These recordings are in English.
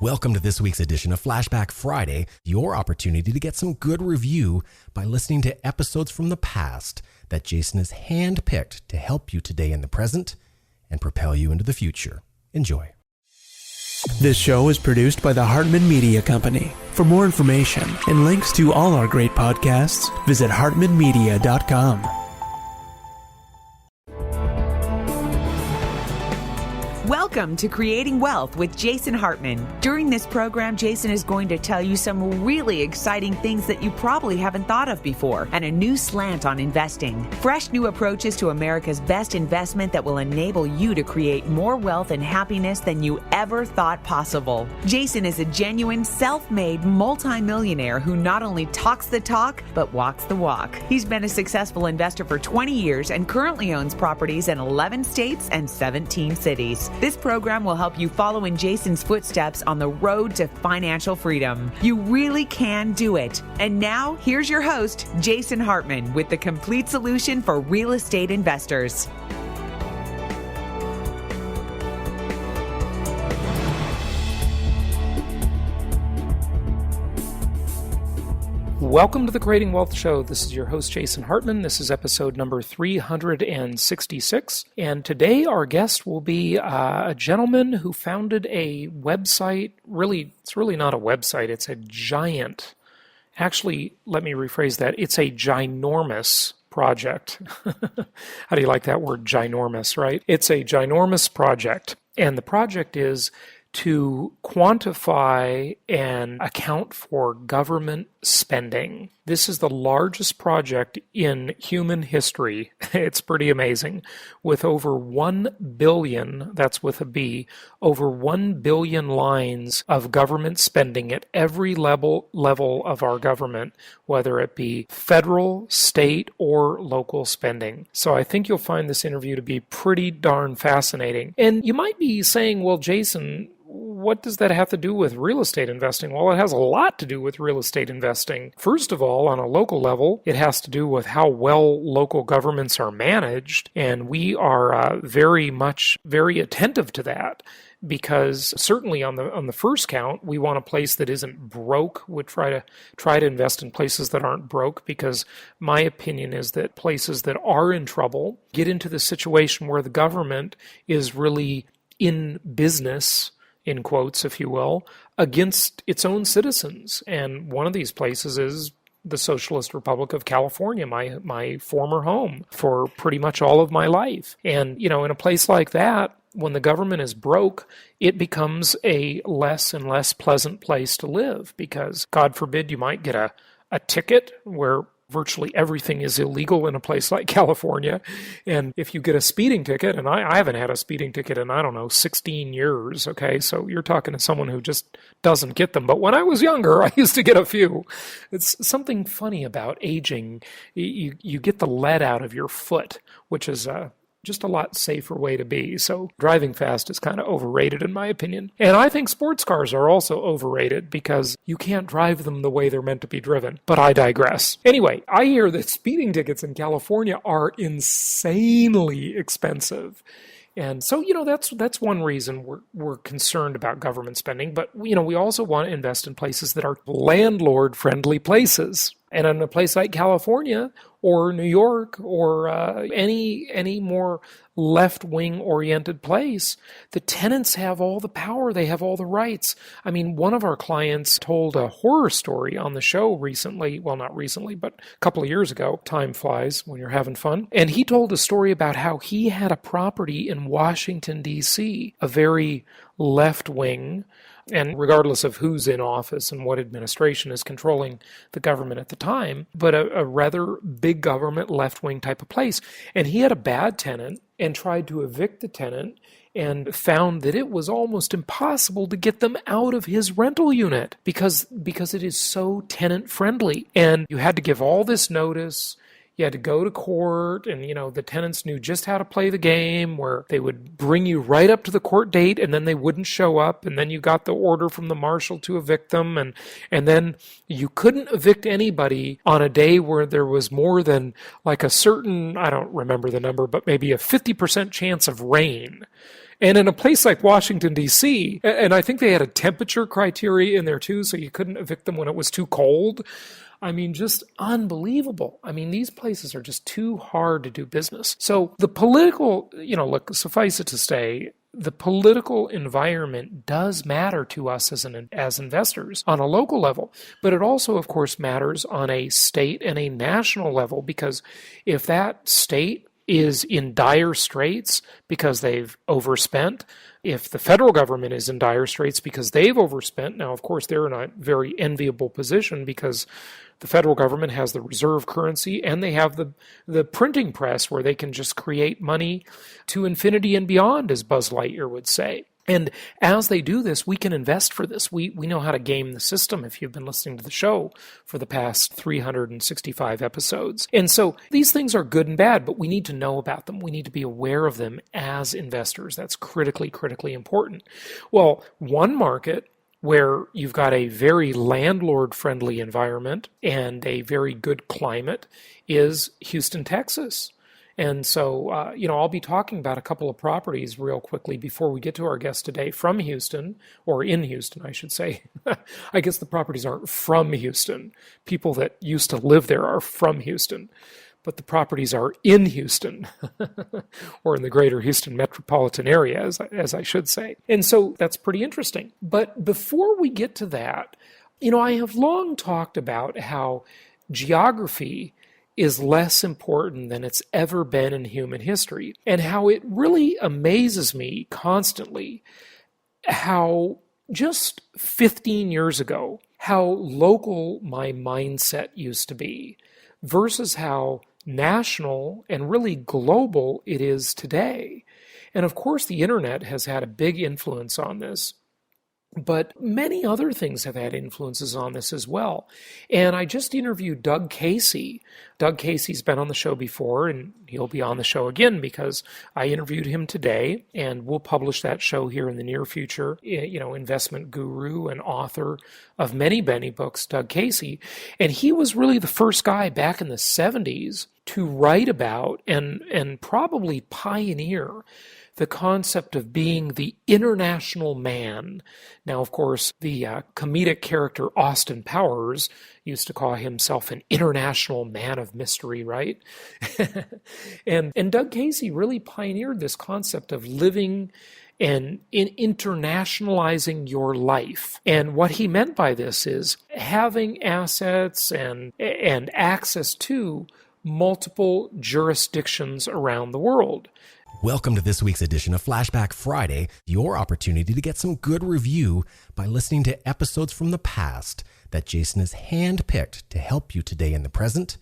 Welcome to this week's edition of Flashback Friday, your opportunity to get some good review by listening to episodes from the past that Jason has handpicked to help you today in the present and propel you into the future. Enjoy. This show is produced by the Hartman Media Company. For more information and links to all our great podcasts, visit hartmanmedia.com. Welcome to Creating Wealth with Jason Hartman. During this program, Jason is going to tell you some really exciting things that you probably haven't thought of before and a new slant on investing. Fresh new approaches to America's best investment that will enable you to create more wealth and happiness than you ever thought possible. Jason is a genuine, self-made multimillionaire who not only talks the talk, but walks the walk. He's been a successful investor for 20 years and currently owns properties in 11 states and 17 cities. This program will help you follow in Jason's footsteps on the road to financial freedom. You really can do it. And now, here's your host, Jason Hartman, with the complete solution for real estate investors. Welcome to the Creating Wealth Show. This is your host, Jason Hartman. This is episode number 366. And today our guest will be a gentleman who founded a website. It's really not a website. It's a giant. Actually, let me rephrase that. It's a ginormous project. How do you like that word, ginormous, right? It's a ginormous project. And the project is to quantify and account for government spending. This is the largest project in human history. It's pretty amazing. With over 1 billion, that's with a B, over 1 billion lines of government spending at every level of our government, whether it be federal, state, or local spending. So I think you'll find this interview to be pretty darn fascinating. And you might be saying, well, Jason, what does that have to do with real estate investing? Well, it has a lot to do with real estate investing. First of all, on a local level, it has to do with how well local governments are managed, and we are very attentive to that. Because certainly on the first count, we want a place that isn't broke. We try to invest in places that aren't broke, because my opinion is that places that are in trouble get into the situation where the government is really in business, in quotes, if you will, against its own citizens. And one of these places is the Socialist Republic of California, my former home for pretty much all of my life. And, in a place like that, when the government is broke, it becomes a less and less pleasant place to live, because, God forbid, you might get a ticket where virtually everything is illegal in a place like California. And if you get a speeding ticket, and I haven't had a speeding ticket in, 16 years, okay? So you're talking to someone who just doesn't get them. But when I was younger, I used to get a few. It's something funny about aging. You get the lead out of your foot, which is just a lot safer way to be. So driving fast is kind of overrated in my opinion. And I think sports cars are also overrated because you can't drive them the way they're meant to be driven. But I digress. Anyway, I hear that speeding tickets in California are insanely expensive. And so, that's one reason we're concerned about government spending. But, we also want to invest in places that are landlord-friendly places. And in a place like California or New York or any more left-wing oriented place, the tenants have all the power. They have all the rights. One of our clients told a horror story on the show recently. Well, not recently, but a couple of years ago. Time flies when you're having fun. And he told a story about how he had a property in Washington, D.C., a very left-wing, and regardless of who's in office and what administration is controlling the government at the time, but a rather big government left-wing type of place. And he had a bad tenant and tried to evict the tenant and found that it was almost impossible to get them out of his rental unit because it is so tenant-friendly. And you had to give all this notice. You had to go to court, and, the tenants knew just how to play the game, where they would bring you right up to the court date, and then they wouldn't show up, and then you got the order from the marshal to evict them, and then you couldn't evict anybody on a day where there was more than like a certain, I don't remember the number, but maybe a 50% chance of rain. And in a place like Washington, D.C., and I think they had a temperature criteria in there too, so you couldn't evict them when it was too cold. I mean, just unbelievable. I mean, these places are just too hard to do business. So the political, look, suffice it to say, the political environment does matter to us as investors on a local level, but it also, of course, matters on a state and a national level, because if that state is in dire straits because they've overspent, if the federal government is in dire straits because they've overspent, now, of course, they're in a very enviable position because the federal government has the reserve currency and they have the printing press where they can just create money to infinity and beyond, as Buzz Lightyear would say. And as they do this, we can invest for this. We know how to game the system if you've been listening to the show for the past 365 episodes. And so these things are good and bad, but we need to know about them. We need to be aware of them as investors. That's critically, critically important. Well, one market where you've got a very landlord-friendly environment and a very good climate is Houston, Texas. And so, I'll be talking about a couple of properties real quickly before we get to our guest today from Houston, or in Houston, I should say. I guess the properties aren't from Houston. People that used to live there are from Houston. But the properties are in Houston, or in the greater Houston metropolitan area, as I should say. And so that's pretty interesting. But before we get to that, I have long talked about how geography is less important than it's ever been in human history, and how it really amazes me constantly how just 15 years ago, how local my mindset used to be versus how national and really global it is today. And of course, the internet has had a big influence on this, but many other things have had influences on this as well. And I just interviewed Doug Casey. Doug Casey's been on the show before, and he'll be on the show again because I interviewed him today, and we'll publish that show here in the near future. Investment guru and author of many books, Doug Casey. And he was really the first guy back in the 70s to write about and probably pioneer the concept of being the international man. Now, of course, the comedic character Austin Powers used to call himself an international man of mystery, right? and Doug Casey really pioneered this concept of living and in internationalizing your life. And what he meant by this is having assets and access to multiple jurisdictions around the world. Welcome to this week's edition of Flashback Friday, your opportunity to get some good review by listening to episodes from the past that Jason has handpicked to help you today in the present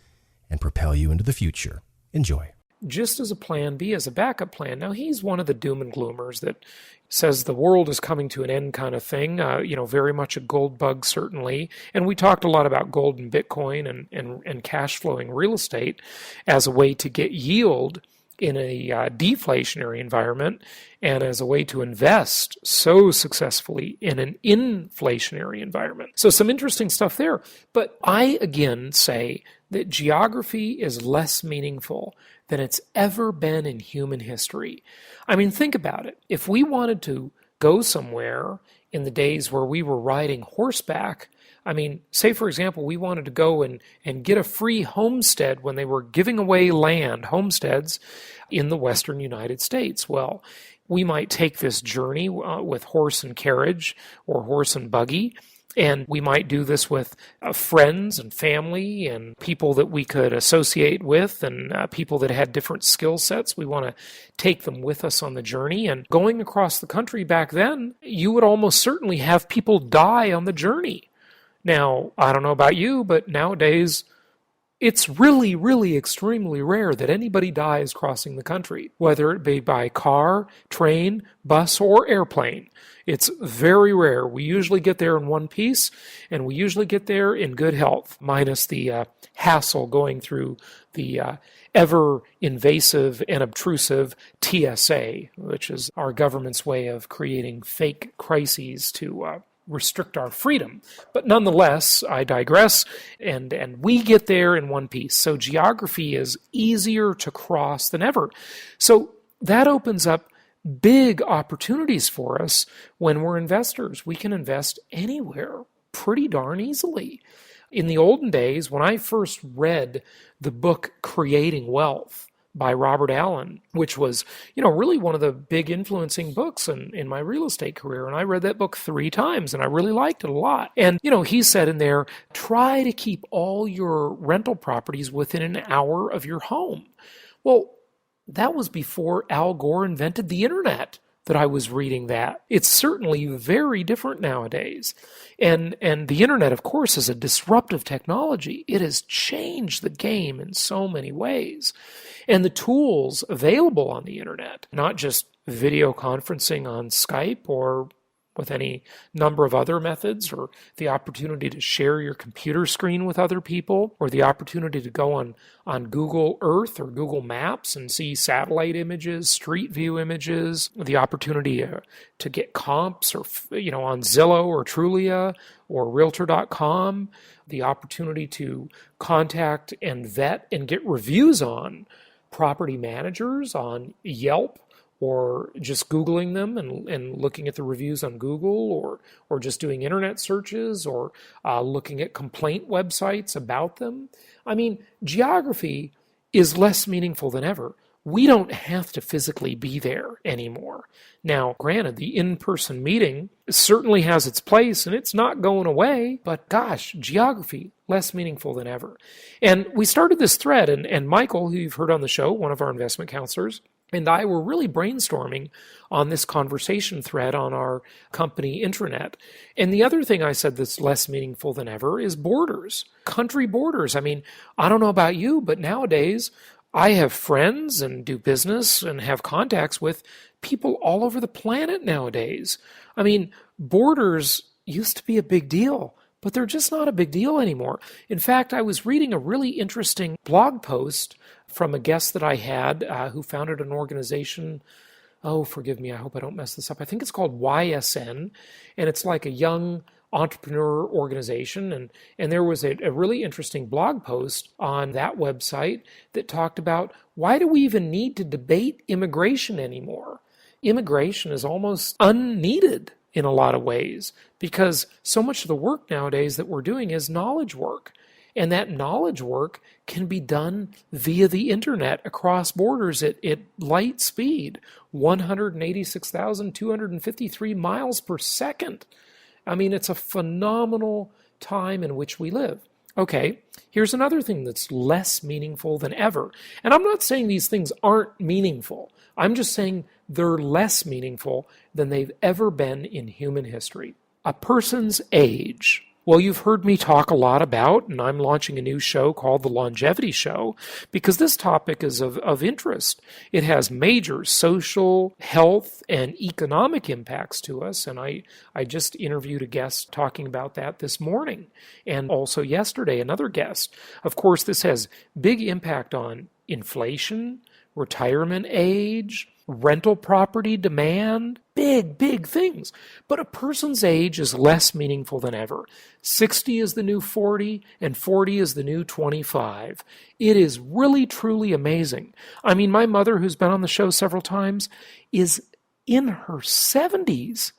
and propel you into the future. Enjoy. Just as a plan B, as a backup plan. Now, he's one of the doom and gloomers that says the world is coming to an end kind of thing, very much a gold bug, certainly. And we talked a lot about gold and Bitcoin and cash flowing real estate as a way to get yield in a deflationary environment and as a way to invest so successfully in an inflationary environment. So some interesting stuff there. But I, again, say that geography is less meaningful than it's ever been in human history. I mean, think about it. If we wanted to go somewhere in the days where we were riding horseback, I mean, say, for example, we wanted to go and get a free homestead when they were giving away land, homesteads, in the western United States. Well, we might take this journey with horse and carriage or horse and buggy, and we might do this with friends and family and people that we could associate with and people that had different skill sets. We want to take them with us on the journey. And going across the country back then, you would almost certainly have people die on the journey. Now, I don't know about you, but nowadays it's really, really extremely rare that anybody dies crossing the country, whether it be by car, train, bus, or airplane. It's very rare. We usually get there in one piece, and we usually get there in good health, minus the hassle going through the ever invasive and obtrusive TSA, which is our government's way of creating fake crises to restrict our freedom. But nonetheless, I digress, and we get there in one piece. So geography is easier to cross than ever. So that opens up big opportunities for us when we're investors. We can invest anywhere pretty darn easily. In the olden days, when I first read the book Creating Wealth by Robert Allen, which was, really one of the big influencing books in my real estate career. And I read that book 3 times and I really liked it a lot. And, he said in there, try to keep all your rental properties within an hour of your home. Well, that was before Al Gore invented the internet that I was reading that. It's certainly very different nowadays. And the internet, of course, is a disruptive technology. It has changed the game in so many ways. And the tools available on the internet, not just video conferencing on Skype or with any number of other methods, or the opportunity to share your computer screen with other people, or the opportunity to go on Google Earth or Google Maps and see satellite images, street view images, the opportunity to get comps or on Zillow or Trulia or Realtor.com, the opportunity to contact and vet and get reviews on property managers on Yelp, or just Googling them and looking at the reviews on Google, or just doing internet searches, or looking at complaint websites about them. I mean, geography is less meaningful than ever. We don't have to physically be there anymore. Now, granted, the in-person meeting certainly has its place, and it's not going away, but gosh, geography, less meaningful than ever. And we started this thread, and Michael, who you've heard on the show, one of our investment counselors, and I were really brainstorming on this conversation thread on our company intranet. And the other thing I said that's less meaningful than ever is borders, country borders. I mean, I don't know about you, but nowadays I have friends and do business and have contacts with people all over the planet nowadays. I mean, borders used to be a big deal, but they're just not a big deal anymore. In fact, I was reading a really interesting blog post from a guest that I had who founded an organization. Oh, forgive me, I hope I don't mess this up. I think it's called YSN, and it's like a young entrepreneur organization. And there was a really interesting blog post on that website that talked about, why do we even need to debate immigration anymore? Immigration is almost unneeded in a lot of ways, because so much of the work nowadays that we're doing is knowledge work. And that knowledge work can be done via the internet across borders at light speed, 186,253 miles per second. I mean, it's a phenomenal time in which we live. Okay, here's another thing that's less meaningful than ever. And I'm not saying these things aren't meaningful. I'm just saying they're less meaningful than they've ever been in human history. A person's age. Well, you've heard me talk a lot about, and I'm launching a new show called The Longevity Show, because this topic is of interest. It has major social, health, and economic impacts to us, and I just interviewed a guest talking about that this morning, and also yesterday, another guest. Of course, this has big impact on inflation, retirement age, rental property demand, big things. But a person's age is less meaningful than ever. 60 is the new 40, and 40 is the new 25. It is really, truly amazing. I mean, my mother, who's been on the show several times, is in her 70s.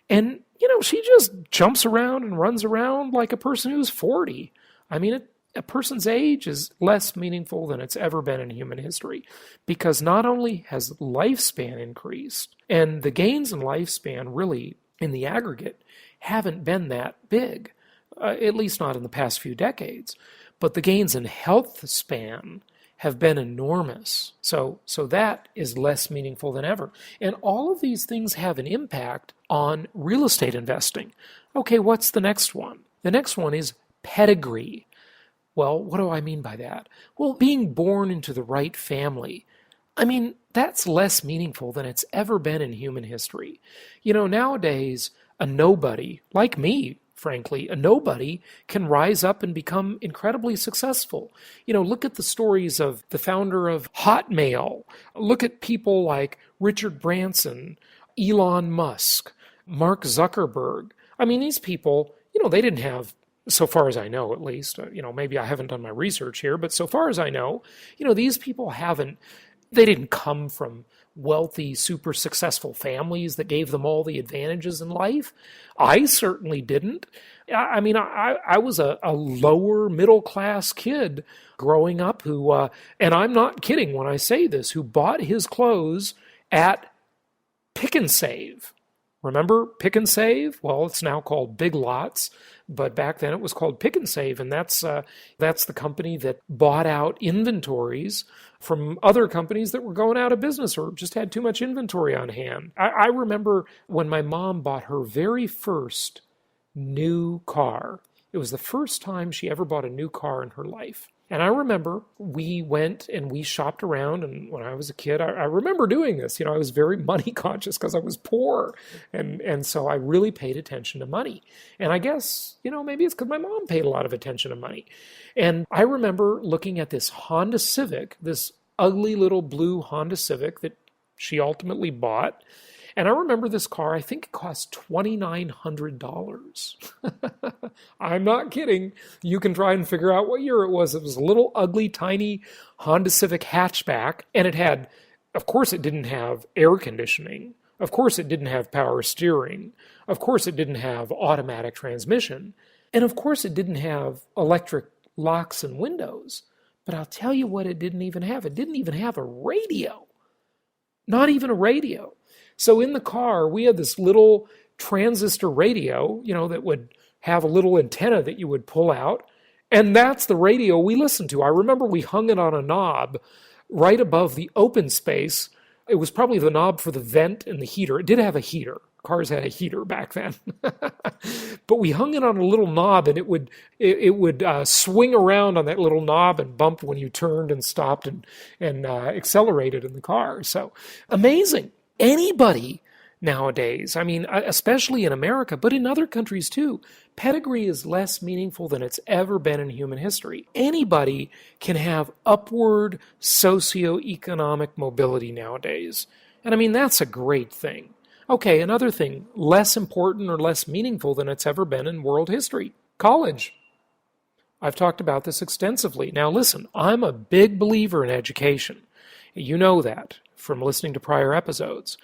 And, she just jumps around and runs around like a person who's 40. I mean, a person's age is less meaningful than it's ever been in human history, because not only has lifespan increased, and the gains in lifespan really, in the aggregate, haven't been that big, at least not in the past few decades, but the gains in health span have been enormous. So that is less meaningful than ever. And all of these things have an impact on real estate investing. Okay, what's the next one? The next one is pedigree. Well, what do I mean by that? Well, being born into the right family. I mean, that's less meaningful than it's ever been in human history. Nowadays, a nobody, like me, frankly, a nobody can rise up and become incredibly successful. Look at the stories of the founder of Hotmail. Look at people like Richard Branson, Elon Musk, Mark Zuckerberg. I mean, these people, they didn't have, so far as I know, at least, maybe I haven't done my research here, but so far as I know, these people haven't They didn't come from wealthy, super successful families that gave them all the advantages in life. I certainly didn't. I mean, I was a lower middle class kid growing up who, and I'm not kidding when I say this, who bought his clothes at Pick and Save. Remember Pick and Save? Well, it's now called Big Lots, but back then it was called Pick and Save, and that's the company that bought out inventories from other companies that were going out of business or just had too much inventory on hand. I remember when my mom bought her very first new car. It was the first time she ever bought a new car in her life. And I remember we went and we shopped around, and when I was a kid, I remember doing this. I was very money conscious because I was poor, and so I really paid attention to money. And I guess, maybe it's because my mom paid a lot of attention to money. And I remember looking at this Honda Civic, this ugly little blue Honda Civic that she ultimately bought. And I remember this car, I think it cost $2,900. I'm not kidding. You can try and figure out what year it was. It was a little ugly, tiny Honda Civic hatchback. And it had, of course, it didn't have air conditioning. Of course, it didn't have power steering. Of course, it didn't have automatic transmission. And of course, it didn't have electric locks and windows. But I'll tell you what it didn't even have. It didn't even have a radio. Not even a radio. So in the car, we had this little transistor radio, that would have a little antenna that you would pull out. And that's the radio we listened to. I remember we hung it on a knob right above the open space. It was probably the knob for the vent and the heater. It did have a heater. Cars had a heater back then. But we hung it on a little knob, and it would swing around on that little knob and bump when you turned and stopped and accelerated in the car. So amazing. Anybody nowadays, I mean, especially in America, but in other countries too, pedigree is less meaningful than it's ever been in human history. Anybody can have upward socioeconomic mobility nowadays. And I mean, that's a great thing. Okay, another thing, less important or less meaningful than it's ever been in world history. College. I've talked about this extensively. Now listen, I'm a big believer in education. You know that from listening to prior episodes.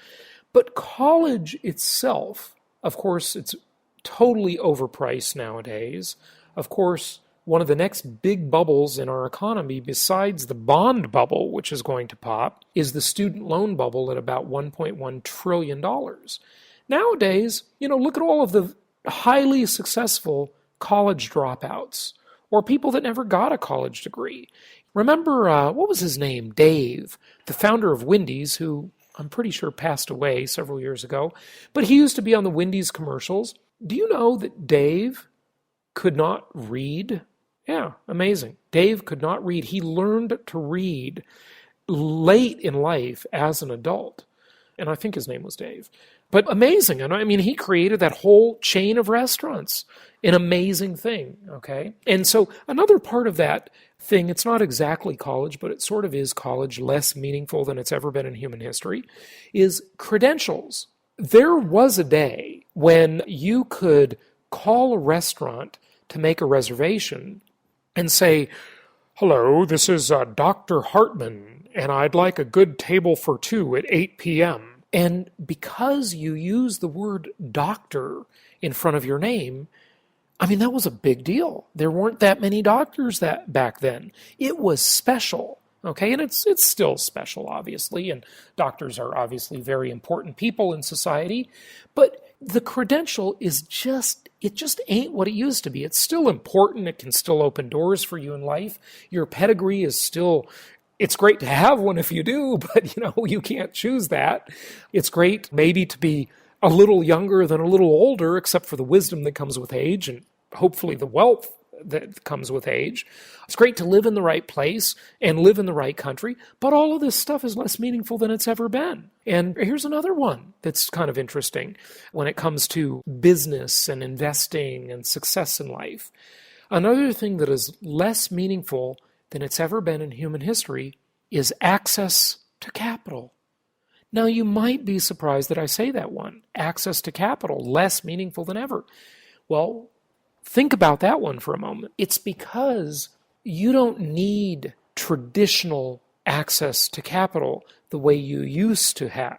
But college itself, of course, it's totally overpriced nowadays. Of course, one of the next big bubbles in our economy, besides the bond bubble, which is going to pop, is the student loan bubble at about $1.1 trillion. Nowadays, look at all of the highly successful college dropouts or people that never got a college degree. Remember, what was his name? Dave, the founder of Wendy's, who I'm pretty sure passed away several years ago. But he used to be on the Wendy's commercials. Do you know that Dave could not read? Yeah, amazing. Dave could not read. He learned to read late in life as an adult. And I think his name was Dave. But amazing. And I mean, he created that whole chain of restaurants. An amazing thing, okay? And so another part of that thing, it's not exactly college, but it sort of is college, less meaningful than it's ever been in human history, is credentials. There was a day when you could call a restaurant to make a reservation and say, "Hello, this is Dr. Hartman, and I'd like a good table for two at 8 p.m. And because you use the word doctor in front of your name, I mean, that was a big deal. There weren't that many doctors that back then. It was special, okay? And it's still special, obviously, and doctors are obviously very important people in society, but the credential is just ain't what it used to be. It's still important. It can still open doors for you in life. Your pedigree is still, it's great to have one if you do, but you can't choose that. It's great maybe to be a little younger than a little older, except for the wisdom that comes with age and hopefully the wealth that comes with age. It's great to live in the right place and live in the right country, but all of this stuff is less meaningful than it's ever been. And here's another one that's kind of interesting when it comes to business and investing and success in life. Another thing that is less meaningful than it's ever been in human history is access to capital. Now, you might be surprised that I say that one. Access to capital, less meaningful than ever. Well, think about that one for a moment. It's because you don't need traditional access to capital the way you used to have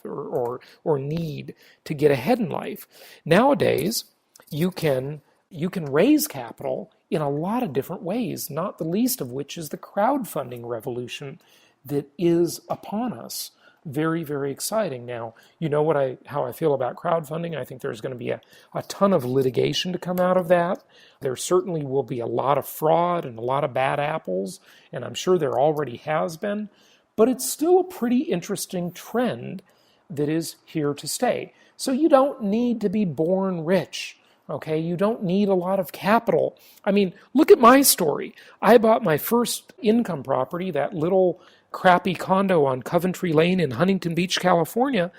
or need to get ahead in life. Nowadays, you can raise capital in a lot of different ways, not the least of which is the crowdfunding revolution that is upon us. Very, very exciting. Now, you know how I feel about crowdfunding. I think there's going to be a ton of litigation to come out of that. There certainly will be a lot of fraud and a lot of bad apples, and I'm sure there already has been. But it's still a pretty interesting trend that is here to stay. So you don't need to be born rich. Okay, you don't need a lot of capital. I mean, look at my story. I bought my first income property, that little crappy condo on Coventry Lane in Huntington Beach, California.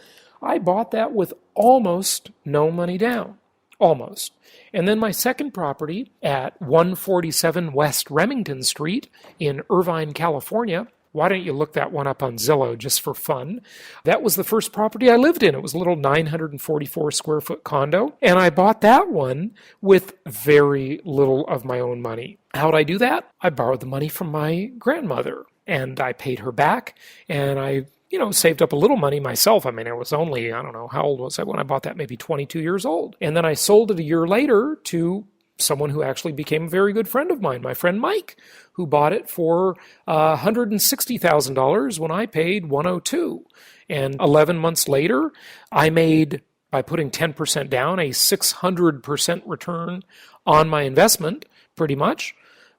I bought that with almost no money down. Almost. And then my second property at 147 West Remington Street in Irvine, California. Why don't you look that one up on Zillow just for fun? That was the first property I lived in. It was a little 944 square foot condo. And I bought that one with very little of my own money. How'd I do that? I borrowed the money from my grandmother and I paid her back, and I saved up a little money myself. I mean, it was only, I don't know, how old was I when I bought that? Maybe 22 years old. And then I sold it a year later to someone who actually became a very good friend of mine, my friend Mike, who bought it for $160,000 when I paid $102,000. And 11 months later, I made, by putting 10% down, a 600% return on my investment, pretty much.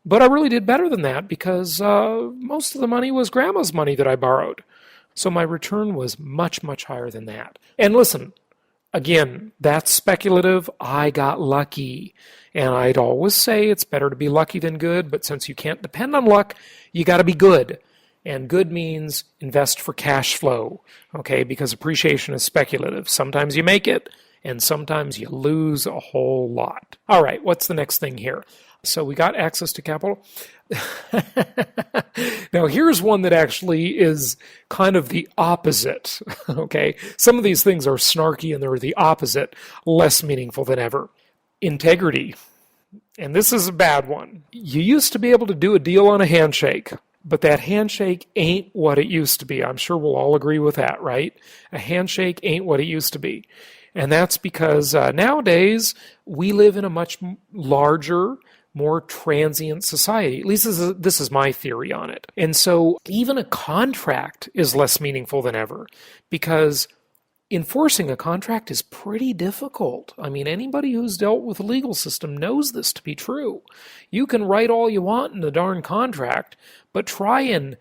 But I really did better than that because most of the money was Grandma's money that I borrowed. So my return was much, much higher than that. And listen, again, that's speculative. I got lucky. And I'd always say it's better to be lucky than good, but since you can't depend on luck, you got to be good. And good means invest for cash flow, okay? Because appreciation is speculative. Sometimes you make it, and sometimes you lose a whole lot. All right, what's the next thing here? So we got access to capital. Now, here's one that actually is kind of the opposite, okay? Some of these things are snarky and they're the opposite, less meaningful than ever. Integrity. And this is a bad one. You used to be able to do a deal on a handshake, but that handshake ain't what it used to be. I'm sure we'll all agree with that, right? A handshake ain't what it used to be. And that's because nowadays we live in a much larger, more transient society. At least this is my theory on it. And so even a contract is less meaningful than ever because enforcing a contract is pretty difficult. I mean, anybody who's dealt with the legal system knows this to be true. You can write all you want in the darn contract, but try and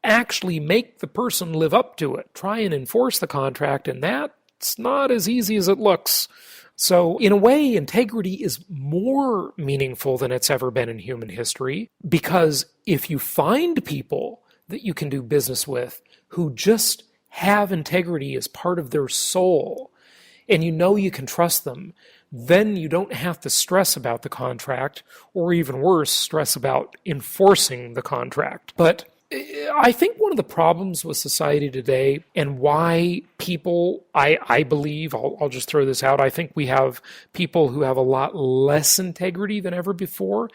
actually make the person live up to it. Try and enforce the contract, and that's not as easy as it looks. So in a way, integrity is more meaningful than it's ever been in human history, because if you find people that you can do business with who just have integrity as part of their soul, and you can trust them, then you don't have to stress about the contract, or even worse, stress about enforcing the contract. But I think one of the problems with society today, and why people, I believe, I'll just throw this out, I think we have people who have a lot less integrity than ever before,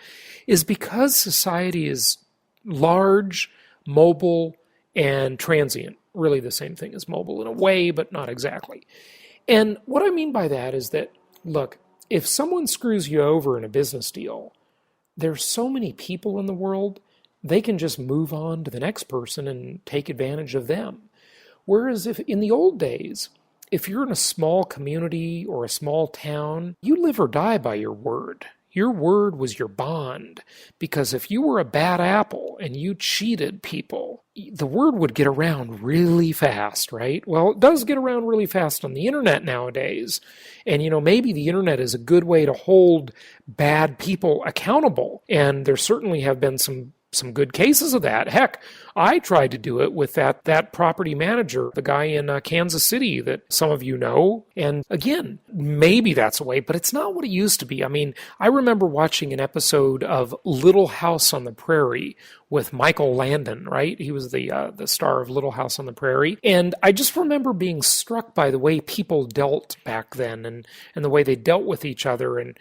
is because society is large, mobile, and transient. Really the same thing as mobile in a way, but not exactly. And what I mean by that is that, look, if someone screws you over in a business deal, there's so many people in the world, they can just move on to the next person and take advantage of them. Whereas if in the old days, if you're in a small community or a small town, you live or die by your word. Your word was your bond, because if you were a bad apple and you cheated people, the word would get around really fast, right? Well, it does get around really fast on the internet nowadays. And, maybe the internet is a good way to hold bad people accountable. And there certainly have been some good cases of that. Heck, I tried to do it with that property manager, the guy in Kansas City that some of you know. And again, maybe that's a way, but it's not what it used to be. I mean, I remember watching an episode of Little House on the Prairie with Michael Landon, right? He was the star of Little House on the Prairie. And I just remember being struck by the way people dealt back then and the way they dealt with each other. And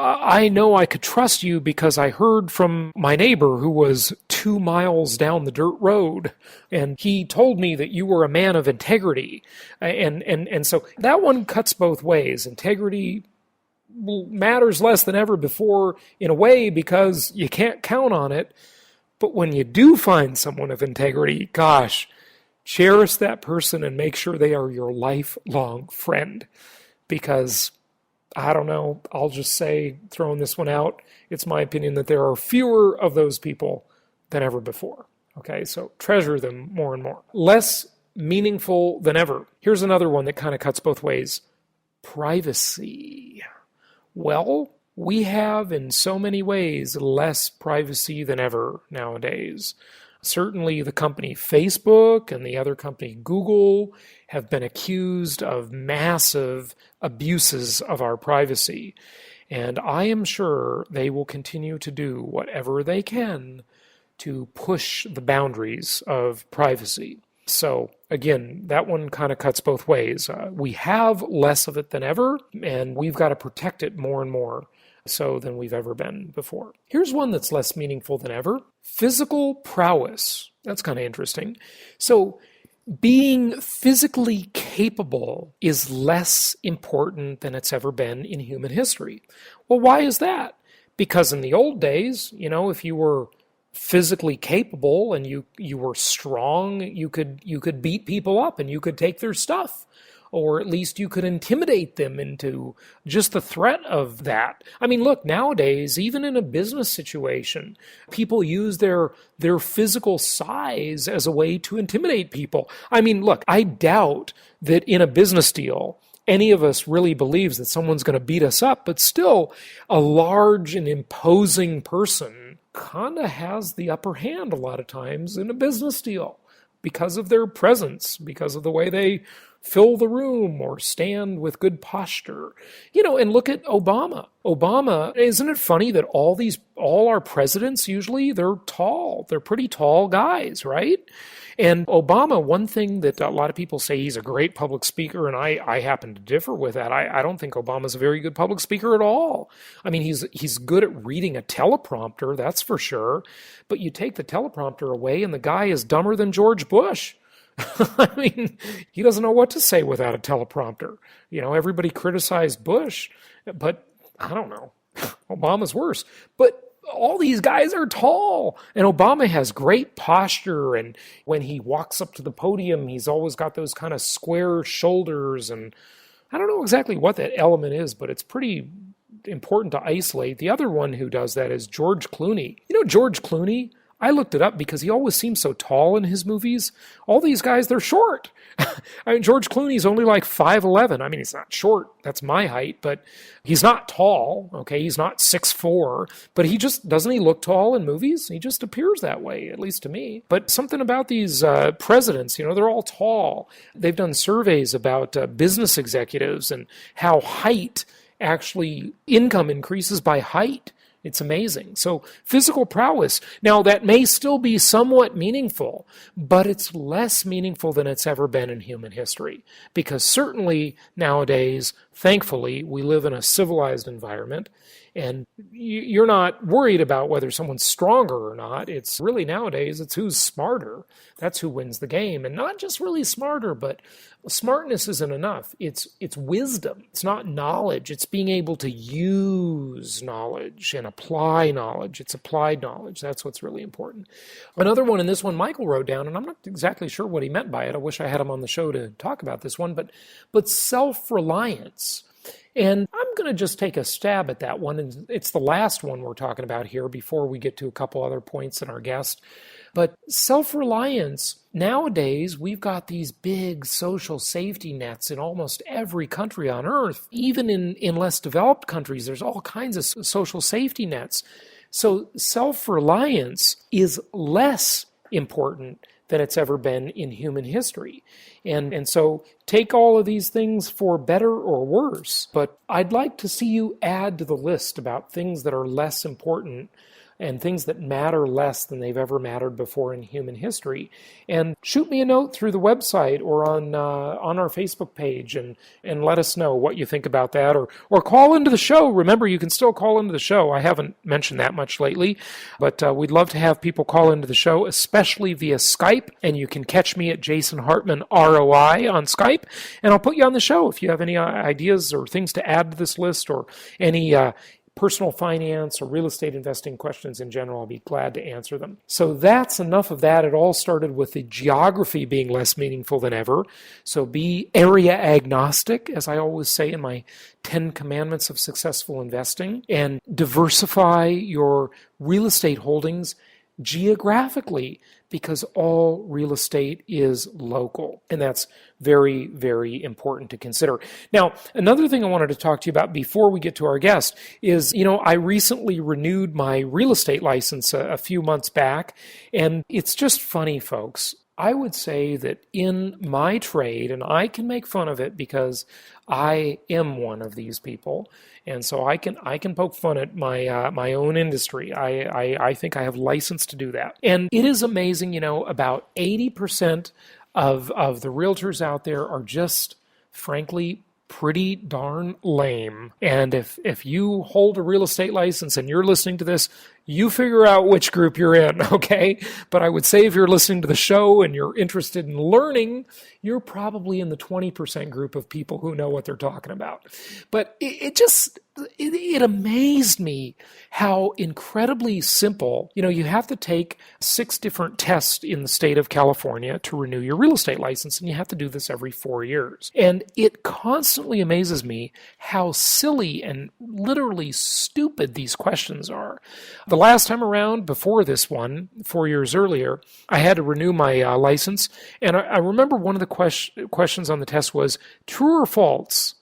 I know I could trust you because I heard from my neighbor who was 2 miles down the dirt road, and he told me that you were a man of integrity. And so that one cuts both ways. Integrity matters less than ever before in a way because you can't count on it. But when you do find someone of integrity, gosh, cherish that person and make sure they are your lifelong friend. Because, I don't know, I'll just say, throwing this one out, it's my opinion that there are fewer of those people than ever before. Okay, so treasure them more and more. Less meaningful than ever. Here's another one that kind of cuts both ways. Privacy. Well, we have in so many ways less privacy than ever nowadays. Certainly the company Facebook and the other company Google have been accused of massive abuses of our privacy. And I am sure they will continue to do whatever they can to push the boundaries of privacy. So again, that one kind of cuts both ways. We have less of it than ever, and we've got to protect it more and more so than we've ever been before. Here's one that's less meaningful than ever. Physical prowess. That's kind of interesting. So being physically capable is less important than it's ever been in human history. Well, why is that? Because in the old days, if you were physically capable and you were strong, you could beat people up and you could take their stuff, or at least you could intimidate them into just the threat of that. I mean, look, nowadays, even in a business situation, people use their physical size as a way to intimidate people. I mean, look, I doubt that in a business deal any of us really believes that someone's going to beat us up, but still, a large and imposing person kind of has the upper hand a lot of times in a business deal because of their presence, because of the way they fill the room or stand with good posture. And look at Obama. Obama, isn't it funny that all our presidents usually, they're tall. They're pretty tall guys, right? And Obama, one thing that a lot of people say, he's a great public speaker, and I happen to differ with that. I don't think Obama's a very good public speaker at all. I mean, he's good at reading a teleprompter, that's for sure. But you take the teleprompter away, and the guy is dumber than George Bush. I mean, he doesn't know what to say without a teleprompter. Everybody criticized Bush, but I don't know. Obama's worse. But all these guys are tall, and Obama has great posture, and when he walks up to the podium, he's always got those kind of square shoulders, and I don't know exactly what that element is, but it's pretty important to isolate. The other one who does that is George Clooney. George Clooney, I looked it up because he always seems so tall in his movies. All these guys, they're short. I mean, George Clooney's only like 5'11". I mean, he's not short. That's my height, but he's not tall, okay? He's not 6'4", but doesn't he look tall in movies? He just appears that way, at least to me. But something about these presidents, they're all tall. They've done surveys about business executives and how income increases by height. It's amazing. So physical prowess, now that may still be somewhat meaningful, but it's less meaningful than it's ever been in human history. Because certainly nowadays, thankfully, we live in a civilized environment, and you're not worried about whether someone's stronger or not. It's really nowadays, it's who's smarter. That's who wins the game. And not just really smarter, but smartness isn't enough. It's wisdom. It's not knowledge. It's being able to use knowledge and apply knowledge. It's applied knowledge. That's what's really important. Another one, and this one Michael wrote down, and I'm not exactly sure what he meant by it. I wish I had him on the show to talk about this one, but self-reliance. And I'm going to just take a stab at that one. And it's the last one we're talking about here before we get to a couple other points in our guest. But self-reliance, nowadays, we've got these big social safety nets in almost every country on earth. Even in less developed countries, there's all kinds of social safety nets. So self-reliance is less important than it's ever been in human history. And so take all of these things for better or worse, but I'd like to see you add to the list about things that are less important and things that matter less than they've ever mattered before in human history. And shoot me a note through the website or on our Facebook page and let us know what you think about that, or call into the show. Remember, you can still call into the show. I haven't mentioned that much lately, but we'd love to have people call into the show, especially via Skype. And you can catch me at Jason Hartman ROI on Skype, and I'll put you on the show if you have any ideas or things to add to this list, or any personal finance or real estate investing questions in general. I'll be glad to answer them. So that's enough of that. It all started with the geography being less meaningful than ever. So be area agnostic, as I always say in my 10 commandments of successful investing, and diversify your real estate holdings geographically, because all real estate is local. And that's very, very important to consider. Now, another thing I wanted to talk to you about before we get to our guest is, I recently renewed my real estate license a few months back, and it's just funny, folks. I would say that in my trade, and I can make fun of it because I am one of these people, and so I can poke fun at my own industry. I think I have license to do that. And it is amazing, about 80% of the realtors out there are just, frankly, pretty darn lame. And if you hold a real estate license and you're listening to this, you figure out which group you're in, okay? But I would say if you're listening to the show and you're interested in learning, you're probably in the 20% group of people who know what they're talking about. But it amazed me how incredibly simple, you have to take 6 different tests in the state of California to renew your real estate license, and you have to do this every 4 years. And it constantly amazes me how silly and literally stupid these questions are. The last time around, before this one, 4 years earlier, I had to renew my license, and I remember one of the questions on the test was, true or false,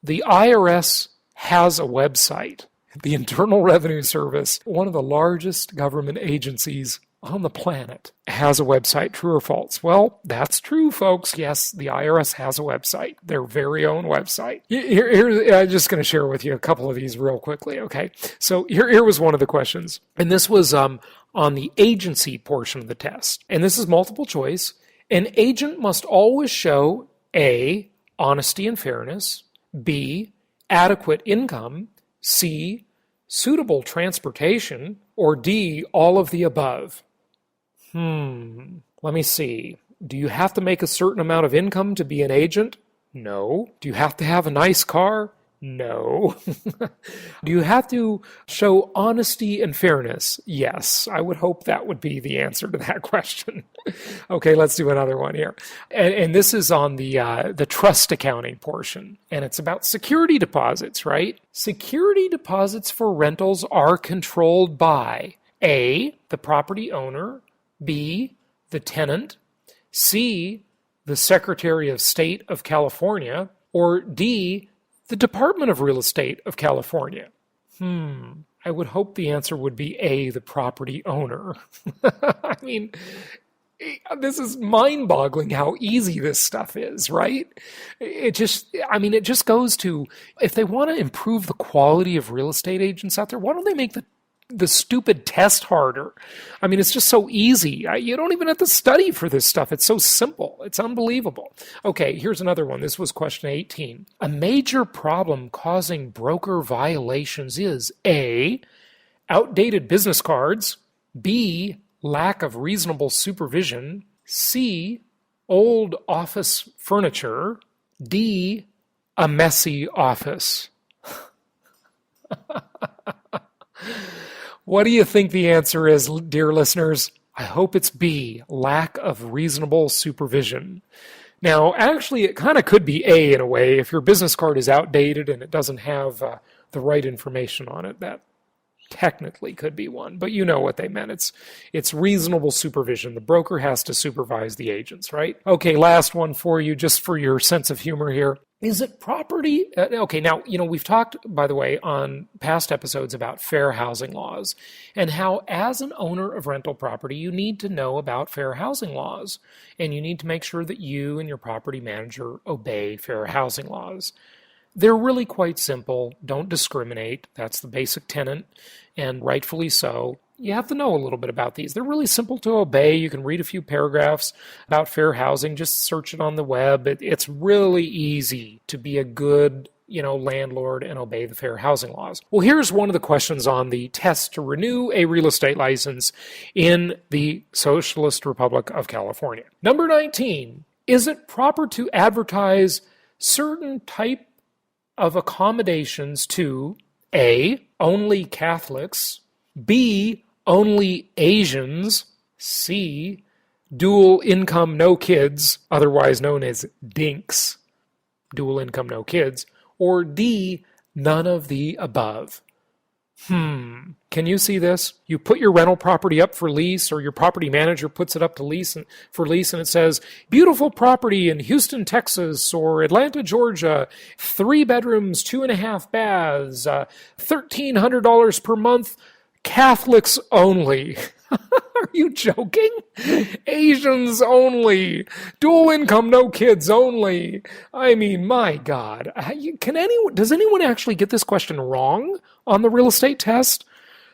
the IRS has a website. The Internal Revenue Service, one of the largest government agencies on the planet, has a website. True or false? Well, that's true, folks. Yes, the IRS has a website, their very own website. Here, I'm just going to share with you a couple of these real quickly, okay? So here was one of the questions, and this was on the agency portion of the test. And this is multiple choice. An agent must always show A, honesty and fairness, B, adequate income, C, suitable transportation, or D, all of the above. Let me see. Do you have to make a certain amount of income to be an agent? No. Do you have to have a nice car? No. Do you have to show honesty and fairness? Yes. I would hope that would be the answer to that question. Okay, let's do another one here. And this is on the trust accounting portion. And it's about security deposits, right? Security deposits for rentals are controlled by A, the property owner, B, the tenant, C, the Secretary of State of California, or D, the Department of Real Estate of California. I would hope the answer would be A, the property owner. I mean, this is mind-boggling how easy this stuff is, right? It just goes to, if they want to improve the quality of real estate agents out there, why don't they make the stupid test harder? I mean, it's just so easy. You don't even have to study for this stuff. It's so simple. It's unbelievable. Okay, here's another one. This was question 18. A major problem causing broker violations is A, outdated business cards, B, lack of reasonable supervision, C, old office furniture, D, a messy office. What do you think the answer is, dear listeners? I hope it's B, lack of reasonable supervision. Now, actually, it kind of could be A in a way. If your business card is outdated and it doesn't have the right information on it, that technically could be one. But you know what they meant. It's reasonable supervision. The broker has to supervise the agents, right? Okay, last one for you, just for your sense of humor here. Is it property? Okay, now, we've talked, by the way, on past episodes about fair housing laws and how as an owner of rental property, you need to know about fair housing laws, and you need to make sure that you and your property manager obey fair housing laws. They're really quite simple. Don't discriminate. That's the basic tenet, and rightfully so. you have to know a little bit about these. They're really simple to obey. You can read a few paragraphs about fair housing. Just search it on the web. It's really easy to be a good landlord and obey the fair housing laws. Well, here's one of the questions on the test to renew a real estate license in the Socialist Republic of California. Number 19, is it proper to advertise certain type of accommodations to A, only Catholics, B, only Asians, C, dual income no kids, otherwise known as DINKs, dual income no kids, or D, none of the above? Can you see this? You put your rental property up for lease, or your property manager puts it up to lease and it says, beautiful property in Houston, Texas, or Atlanta, Georgia, 3 bedrooms, 2.5 baths, $1,300 per month, Catholics only. Are you joking? Asians only. Dual income, no kids only. I mean, my God. Does anyone actually get this question wrong on the real estate test?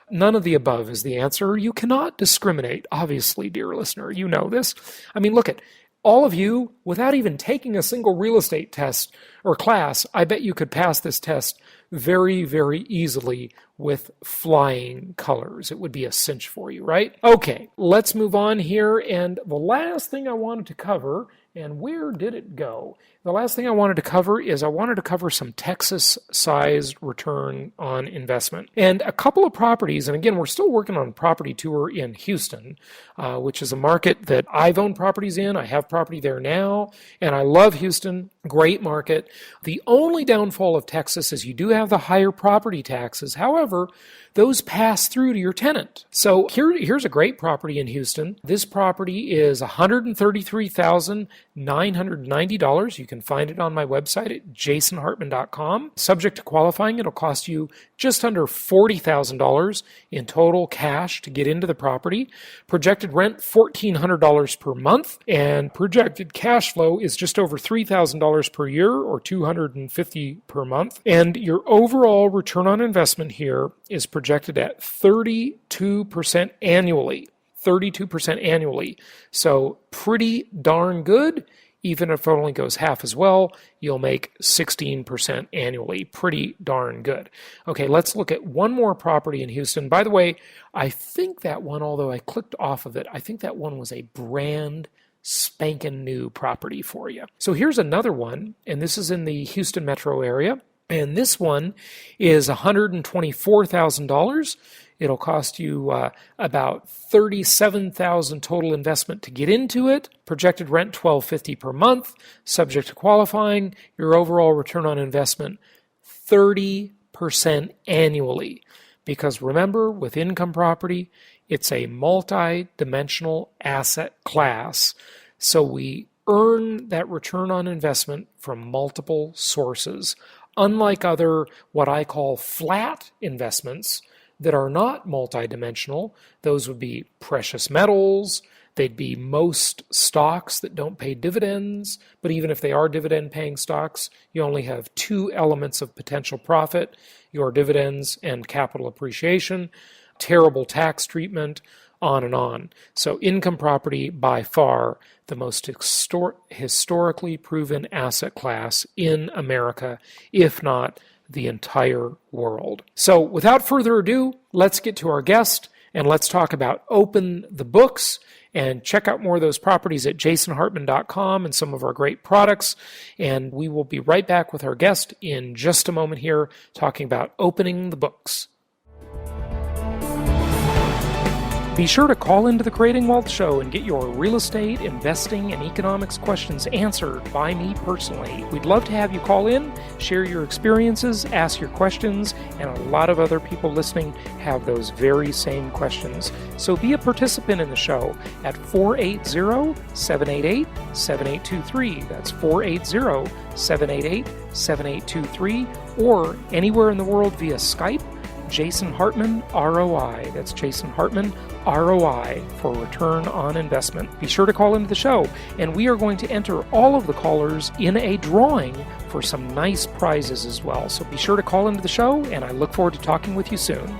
None of the above is the answer. You cannot discriminate, obviously, dear listener. You know this. I mean, look at all of you, without even taking a single real estate test or class, I bet you could pass this test very, very easily with flying colors. It would be a cinch for you, right? Okay, let's move on here. And the last thing I wanted to cover, and where did it go? The last thing I wanted to cover is I wanted to cover some Texas-sized return on investment. And a couple of properties, and again, we're still working on a property tour in Houston, which is a market that I've owned properties in. I have property there now, and I love Houston. Great market. The only downfall of Texas is you do have the higher property taxes. However, those pass through to your tenant. So here's a great property in Houston. This property is $133,990. You can find it on my website at jasonhartman.com. Subject to qualifying, it'll cost you just under $40,000 in total cash to get into the property. Projected rent, $1,400 per month, and projected cash flow is just over $3,000 per year, or $250 per month. And your overall return on investment here is projected at 32% annually. 32% annually. So pretty darn good. Even if it only goes half as well, you'll make 16% annually. Pretty darn good. Okay, let's look at one more property in Houston. By the way, I think that one, although I clicked off of it, I think that one was a brand spanking new property for you. So here's another one, and this is in the Houston metro area. And this one is $124,000. It'll cost you about $37,000 total investment to get into it. Projected rent $1,250 per month. Subject to qualifying. Your overall return on investment 30% annually. Because remember, with income property, it's a multi-dimensional asset class. So we earn that return on investment from multiple sources. Unlike other, what I call flat investments that are not multidimensional, those would be precious metals, they'd be most stocks that don't pay dividends, but even if they are dividend-paying stocks, you only have 2 elements of potential profit, your dividends and capital appreciation, terrible tax treatment, on and on. So income property, by far, the most historically proven asset class in America, if not the entire world. So without further ado, let's get to our guest and let's talk about Open the Books, and check out more of those properties at jasonhartman.com and some of our great products. And we will be right back with our guest in just a moment here, talking about opening the books. Be sure to call into the Creating Wealth Show and get your real estate, investing, and economics questions answered by me personally. We'd love to have you call in, share your experiences, ask your questions, and a lot of other people listening have those very same questions. So be a participant in the show at 480-788-7823. That's 480-788-7823, or anywhere in the world via Skype. Jason Hartman, ROI. That's Jason Hartman, ROI, for return on investment. Be sure to call into the show, and we are going to enter all of the callers in a drawing for some nice prizes as well. So be sure to call into the show, and I look forward to talking with you soon.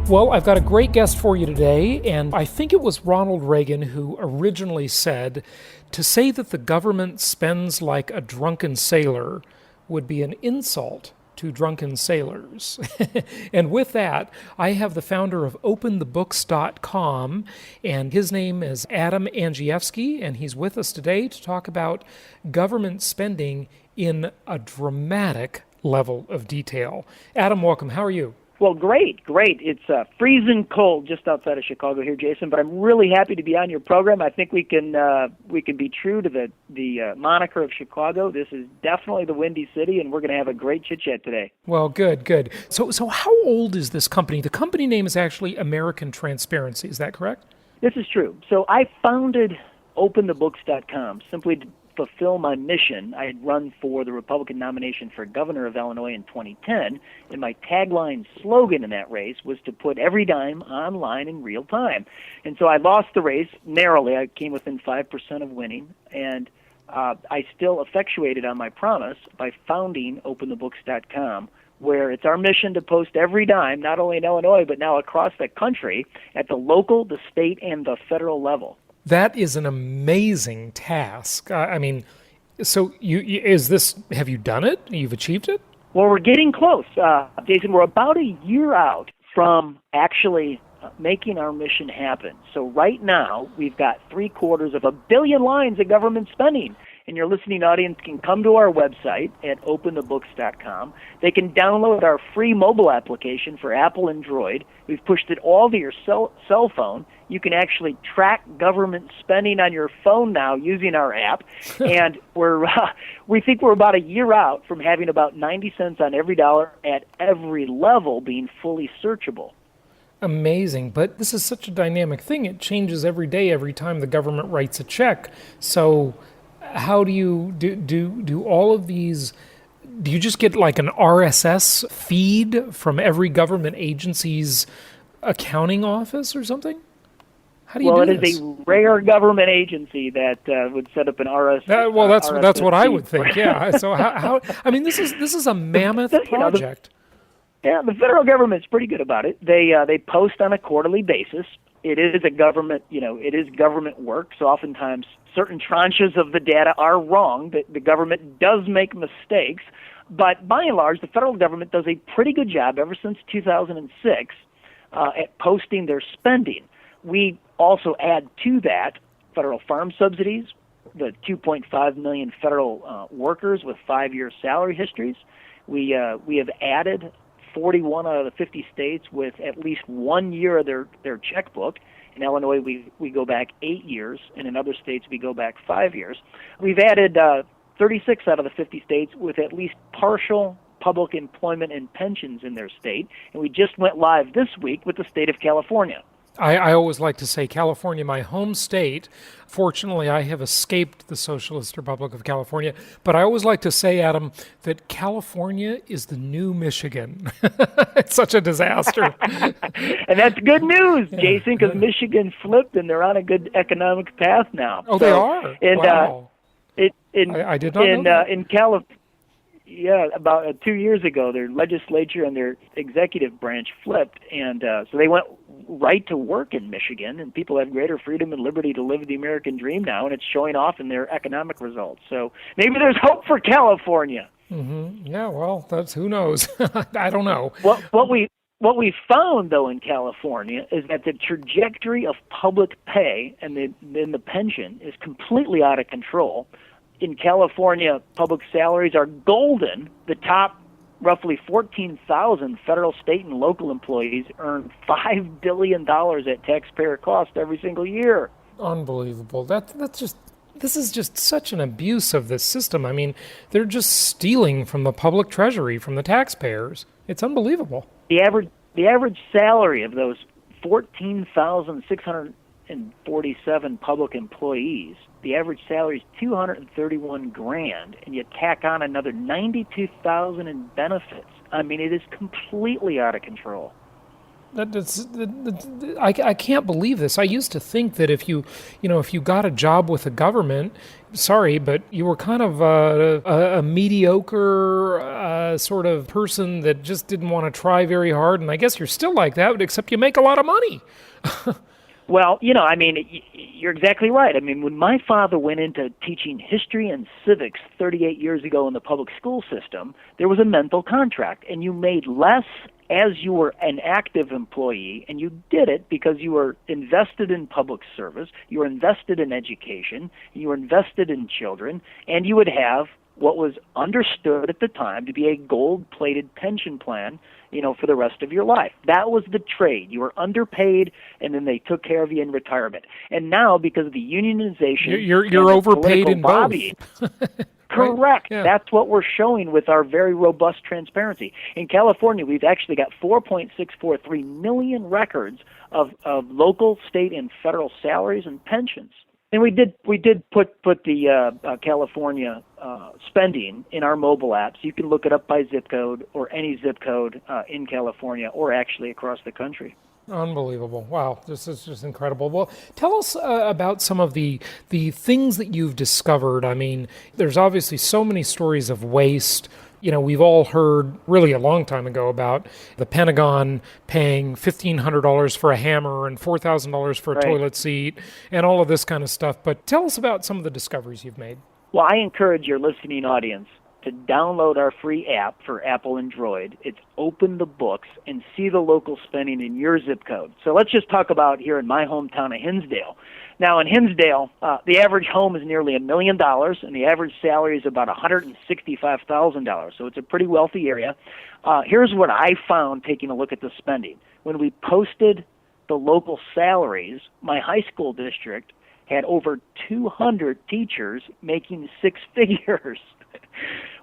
Well, I've got a great guest for you today, and I think it was Ronald Reagan who originally said, to say that the government spends like a drunken sailor would be an insult to drunken sailors. And with that, I have the founder of openthebooks.com, and his name is Adam Andrzejewski, and he's with us today to talk about government spending in a dramatic level of detail. Adam, welcome. How are you? Well, great. It's freezing cold just outside of Chicago here, Jason. But I'm really happy to be on your program. I think we can be true to the moniker of Chicago. This is definitely the Windy City, and we're going to have a great chit chat today. Well, good. So how old is this company? The company name is actually American Transparency. Is that correct? This is true. So I founded openthebooks.com simply to fulfill my mission. I had run for the Republican nomination for governor of Illinois in 2010, and my tagline slogan in that race was to put every dime online in real time. And so I lost the race narrowly. I came within 5% of winning, and I still effectuated on my promise by founding openthebooks.com, where it's our mission to post every dime, not only in Illinois, but now across the country at the local, the state, and the federal level. That is an amazing task. I mean, so have you done it? You've achieved it? Well, we're getting close. Jason, we're about a year out from actually making our mission happen. So right now, we've got 750 million lines of government spending. And your listening audience can come to our website at openthebooks.com. They can download our free mobile application for Apple and Android. We've pushed it all to your cell phone. You can actually track government spending on your phone now using our app. And we think we're about a year out from having about 90 cents on every dollar at every level being fully searchable. Amazing, but this is such a dynamic thing. It changes every day, every time the government writes a check. So how do you do all of these? Do you just get like an RSS feed from every government agency's accounting office or something? How do you do this? Well, it is a rare government agency that would set up an RSS. That's what I would think. Yeah. So how? I mean, this is a mammoth project. The federal government's pretty good about it. They post on a quarterly basis. It is a government, it is government work. So oftentimes certain tranches of the data are wrong. The government does make mistakes, but by and large, the federal government does a pretty good job ever since 2006 at posting their spending. We also add to that federal farm subsidies, the 2.5 million federal workers with 5-year salary histories. We have added 41 out of the 50 states with at least 1 year of their checkbook. In Illinois, we go back 8 years, and in other states, we go back 5 years. We've added 36 out of the 50 states with at least partial public employment and pensions in their state, and we just went live this week with the state of California. I always like to say California, my home state. Fortunately, I have escaped the Socialist Republic of California. But I always like to say, Adam, that California is the new Michigan. It's such a disaster. And that's good news, Jason, because Michigan flipped and they're on a good economic path now. Oh, so, they are? And, wow. I did not know that. In California. Yeah, about 2 years ago, their legislature and their executive branch flipped, and so they went right to work in Michigan, and people have greater freedom and liberty to live the American dream now, and it's showing off in their economic results. So maybe there's hope for California. Mm-hmm. Yeah, well, that's who knows. I don't know. What we found, though, in California is that the trajectory of public pay and the pension is completely out of control. In California, public salaries are golden. The top roughly 14,000 federal, state, and local employees earn $5 billion at taxpayer cost every single year. Unbelievable. This is just such an abuse of the system. I mean, they're just stealing from the public treasury, from the taxpayers. It's unbelievable. The average salary of those 14,647 public employees, the average salary is $231,000, and you tack on another $92,000 in benefits. I mean, it is completely out of control. I can't believe this. I used to think that if you got a job with the government, sorry, but you were kind of a mediocre sort of person that just didn't want to try very hard. And I guess you're still like that, except you make a lot of money. Well, you're exactly right. I mean, when my father went into teaching history and civics 38 years ago in the public school system, there was a mental contract, and you made less as you were an active employee, and you did it because you were invested in public service, you were invested in education, you were invested in children, and you would have what was understood at the time to be a gold-plated pension plan, for the rest of your life. That was the trade. You were underpaid, and then they took care of you in retirement. And now, because of the unionization, you're overpaid in both. Correct. Right? Yeah. That's what we're showing with our very robust transparency. In California, we've actually got 4.643 million records of local, state, and federal salaries and pensions. And we did put the California spending in our mobile apps. You can look it up by zip code or any zip code in California or actually across the country. Unbelievable. Wow, this is just incredible. Well, tell us about some of the things that you've discovered. I mean, there's obviously so many stories of waste. We've all heard really a long time ago about the Pentagon paying $1,500 for a hammer and $4,000 for a toilet seat and all of this kind of stuff. But tell us about some of the discoveries you've made. Well, I encourage your listening audience to download our free app for Apple and Droid. It's Open the Books and see the local spending in your zip code. So let's just talk about here in my hometown of Hinsdale. Now, in Hinsdale, the average home is nearly $1 million, and the average salary is about $165,000. So it's a pretty wealthy area. Here's what I found taking a look at the spending. When we posted the local salaries, my high school district had over 200 teachers making six figures.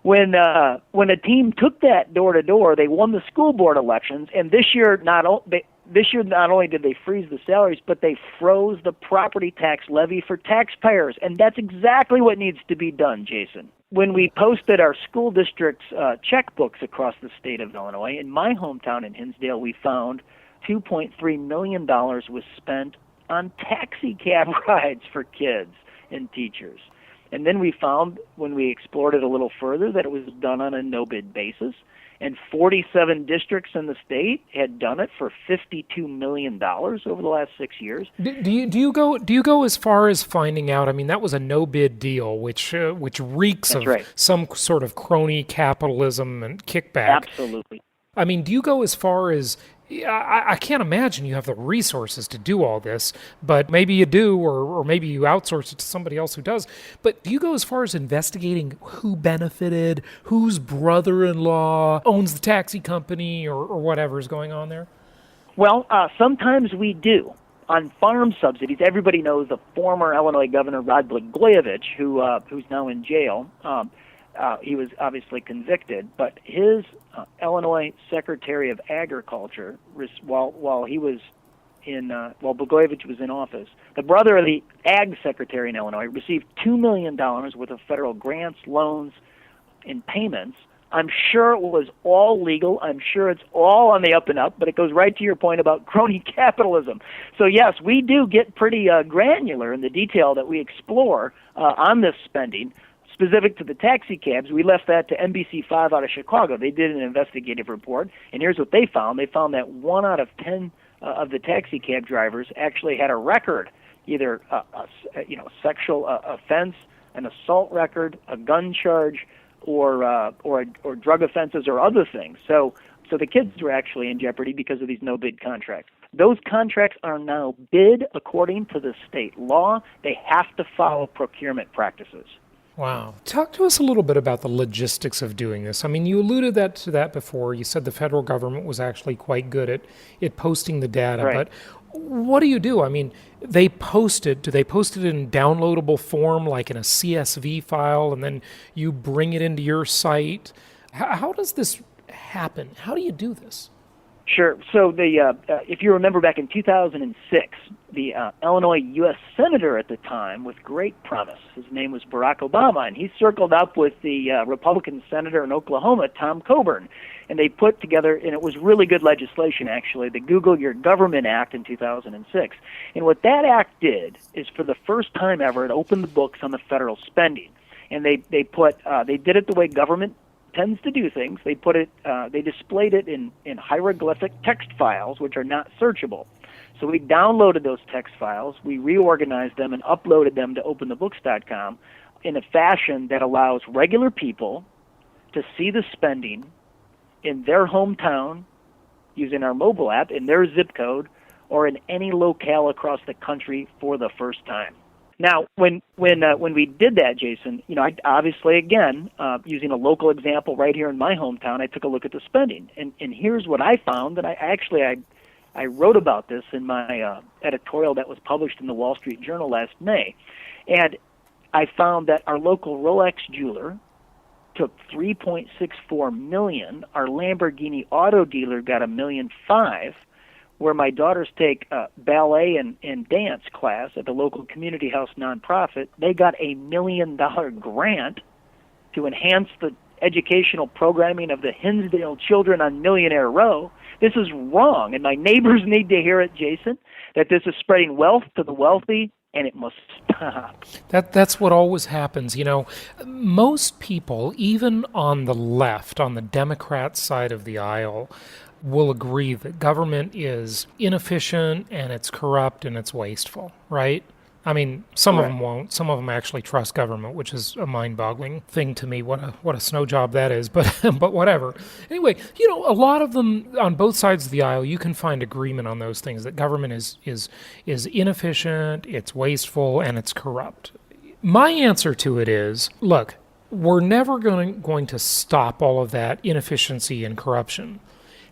When a team took that door to door, they won the school board elections, and this year not only did they freeze the salaries, but they froze the property tax levy for taxpayers, and that's exactly what needs to be done, Jason. When we posted our school district's checkbooks across the state of Illinois, in my hometown in Hinsdale, we found $2.3 million was spent on taxi cab rides for kids and teachers. And then we found, when we explored it a little further, that it was done on a no-bid basis. And 47 districts in the state had done it for $52 million over the last 6 years. Do you go as far as finding out? I mean, that was a no-bid deal, which reeks That's of right. some sort of crony capitalism and kickback. Absolutely. I mean, do you go as far as, I can't imagine you have the resources to do all this, but maybe you do, or maybe you outsource it to somebody else who does. But do you go as far as investigating who benefited, whose brother-in-law owns the taxi company, or whatever is going on there? Well, sometimes we do. On farm subsidies, everybody knows the former Illinois Governor Rod Blagojevich, who's now in jail. He was obviously convicted, but his Illinois Secretary of Agriculture, while Blagojevich was in office, the brother of the Ag Secretary in Illinois received $2 million worth of federal grants, loans, and payments. I'm sure it was all legal. I'm sure it's all on the up and up, but it goes right to your point about crony capitalism. So yes, we do get pretty granular in the detail that we explore on this spending. Specific to the taxi cabs, we left that to NBC5 out of Chicago. They did an investigative report, and here's what they found. They found that 1 out of 10 of the taxi cab drivers actually had a record, either sexual offense, an assault record, a gun charge, or drug offenses or other things. So the kids were actually in jeopardy because of these no-bid contracts. Those contracts are now bid according to the state law. They have to follow procurement practices. Wow. Talk to us a little bit about the logistics of doing this. I mean, you alluded to that before. You said the federal government was actually quite good at posting the data. Right. But what do you do? I mean, do they post it in downloadable form, like in a CSV file, and then you bring it into your site? How does this happen? How do you do this? Sure. So if you remember back in 2006, the Illinois U.S. Senator at the time, with great promise, his name was Barack Obama, and he circled up with the Republican senator in Oklahoma, Tom Coburn, and they put together, and it was really good legislation actually, the Google Your Government Act in 2006. And what that act did is, for the first time ever, it opened the books on the federal spending, and they did it the way government tends to do things. They displayed it in hieroglyphic text files, which are not searchable. So we downloaded those text files, we reorganized them, and uploaded them to openthebooks.com in a fashion that allows regular people to see the spending in their hometown using our mobile app, in their zip code, or in any locale across the country for the first time. Now, when we did that, Jason, I obviously, again, using a local example right here in my hometown, I took a look at the spending, and here's what I found. And I wrote about this in my editorial that was published in the Wall Street Journal last May, and I found that our local Rolex jeweler took $3.64 million. Our Lamborghini auto dealer got $1.5 million. Where my daughters take ballet and dance class at the local community house nonprofit, they got $1 million grant to enhance the educational programming of the Hinsdale children on Millionaire Row. This is wrong, and my neighbors need to hear it, Jason, that this is spreading wealth to the wealthy, and it must stop. That's what always happens. Most people, even on the left, on the Democrat side of the aisle, will agree that government is inefficient and it's corrupt and it's wasteful, right? I mean, some of them won't. Some of them actually trust government, which is a mind-boggling thing to me. What a snow job that is, but whatever. Anyway, a lot of them on both sides of the aisle, you can find agreement on those things, that government is inefficient, it's wasteful, and it's corrupt. My answer to it is, look, we're never going to stop all of that inefficiency and corruption.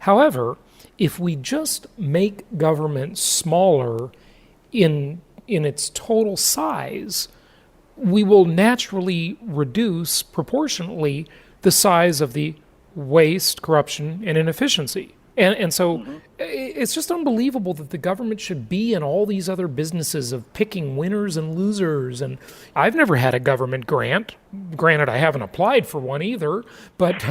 However, if we just make government smaller in its total size, we will naturally reduce proportionately the size of the waste, corruption, and inefficiency. And so it's just unbelievable that the government should be in all these other businesses of picking winners and losers. And I've never had a government grant. Granted, I haven't applied for one either, but...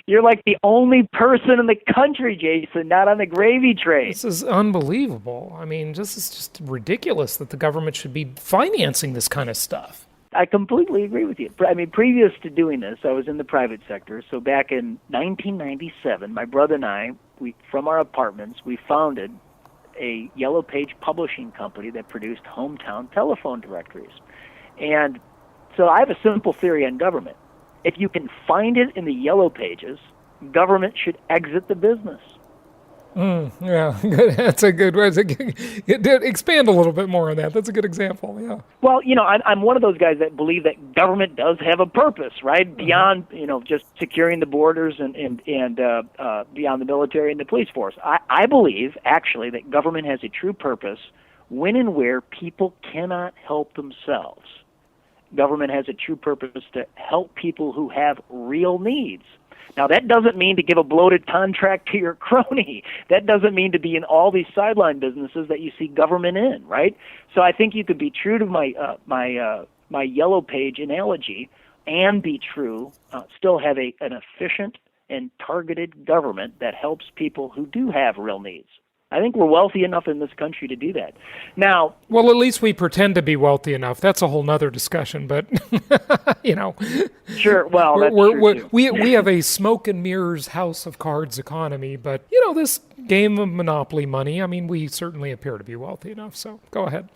You're like the only person in the country, Jason, not on the gravy train. This is unbelievable. I mean, this is just ridiculous that the government should be financing this kind of stuff. I completely agree with you. I mean, previous to doing this, I was in the private sector. So back in 1997, my brother and I, from our apartments, we founded a Yellow Page publishing company that produced hometown telephone directories. And so I have a simple theory on government. If you can find it in the Yellow Pages, government should exit the business. Yeah, good. That's a good way to expand a little bit more on that. That's a good example. Yeah. Well, I'm one of those guys that believe that government does have a purpose, right? Beyond, just securing the borders and beyond the military and the police force. I believe, actually, that government has a true purpose when and where people cannot help themselves. Government has a true purpose to help people who have real needs. Now, that doesn't mean to give a bloated contract to your crony. That doesn't mean to be in all these sideline businesses that you see government in, right? So I think you could be true to my Yellow Page analogy and be true, still have an efficient and targeted government that helps people who do have real needs. I think we're wealthy enough in this country to do that. Now, well, at least we pretend to be wealthy enough. That's a whole nother discussion, but Sure. Well, that's true too. We have a smoke and mirrors house of cards economy, but this game of monopoly money, I mean, we certainly appear to be wealthy enough. So go ahead.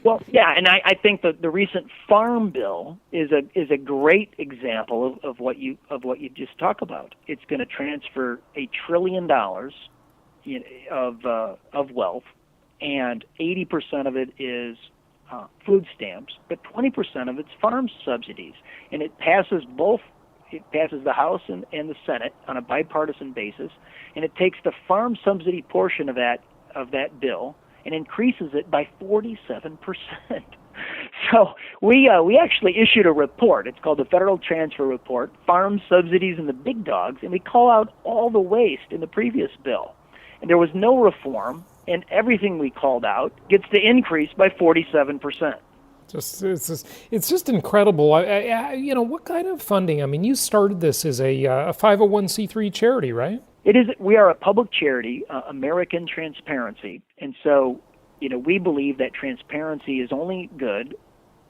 Well, yeah, and I think that the recent farm bill is a great example of what you just talked about. It's going to transfer $1 trillion of wealth, and 80% of it is food stamps, but 20% of it's farm subsidies, and it passes the House and the Senate on a bipartisan basis, and it takes the farm subsidy portion of that bill and increases it by 47%. So we actually issued a report. It's called the Federal Transfer Report, Farm Subsidies and the Big Dogs, and we call out all the waste in the previous bill. And there was no reform, and everything we called out gets to increase by 47%. It's just incredible. What kind of funding? I mean, you started this as a 501c3 charity, right? It is. We are a public charity, American Transparency, and so we believe that transparency is only good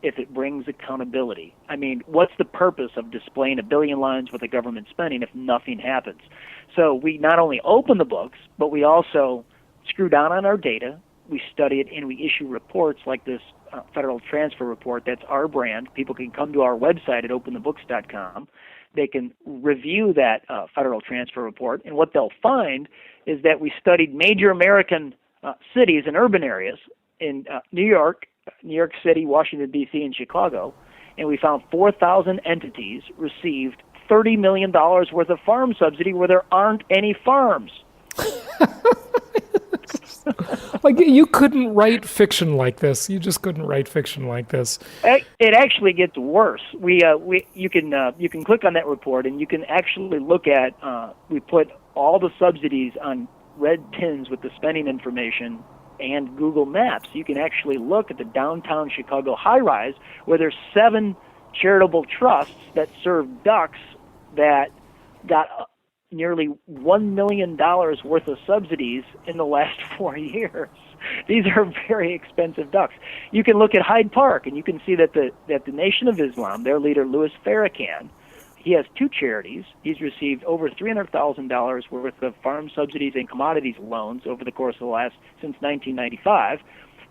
if it brings accountability. I mean, what's the purpose of displaying a billion lines worth of government spending if nothing happens? So we not only open the books, but we also screw down on our data. We study it and we issue reports like this Federal Transfer Report. That's our brand. People can come to our website at openthebooks.com. They can review that Federal Transfer Report, and what they'll find is that we studied major American cities and urban areas in New York City, Washington, D.C., and Chicago, and we found 4,000 entities received $30 million worth of farm subsidy where there aren't any farms. Like, you couldn't write fiction like this. You just couldn't write fiction like this. It actually gets worse. You can click on that report and you can actually look at. We put all the subsidies on red tins with the spending information and Google Maps. You can actually look at the downtown Chicago high-rise where there's 7 charitable trusts that serve ducks that got nearly $1 million worth of subsidies in the last 4 years. These are very expensive ducks. You can look at Hyde Park, and you can see that the Nation of Islam, their leader, Louis Farrakhan, he has 2 charities. He's received over $300,000 worth of farm subsidies and commodities loans over the course of since 1995,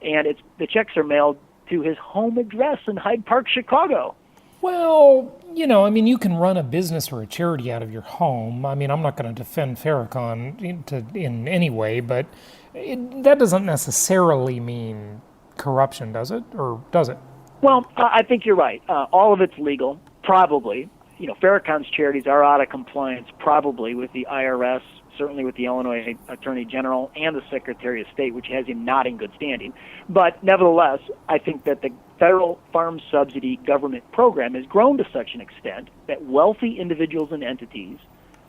and the checks are mailed to his home address in Hyde Park, Chicago. Well, you can run a business or a charity out of your home. I mean, I'm not going to defend Farrakhan in any way, but that doesn't necessarily mean corruption, does it? Or does it? Well, I think you're right. All of it's legal, probably. Farrakhan's charities are out of compliance, probably, with the IRS, certainly with the Illinois Attorney General and the Secretary of State, which has him not in good standing. But nevertheless, I think that the federal farm subsidy government program has grown to such an extent that wealthy individuals and entities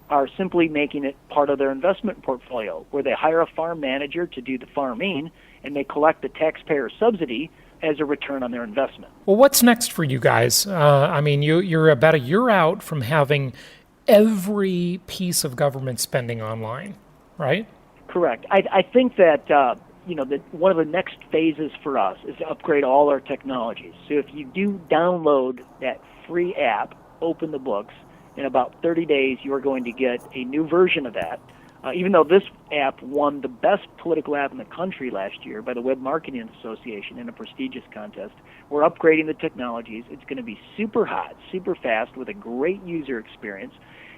are simply making it part of their investment portfolio, where they hire a farm manager to do the farming, and they collect the taxpayer subsidy as a return on their investment. Well, what's next for you guys? You're about a year out from having every piece of government spending online, right? Correct. I think that that one of the next phases for us is to upgrade all our technologies. So if you do download that free app, Open the Books, in about 30 days you are going to get a new version of that. Even though this app won the best political app in the country last year by the Web Marketing Association in a prestigious contest, we're upgrading the technologies. It's going to be super hot, super fast, with a great user experience.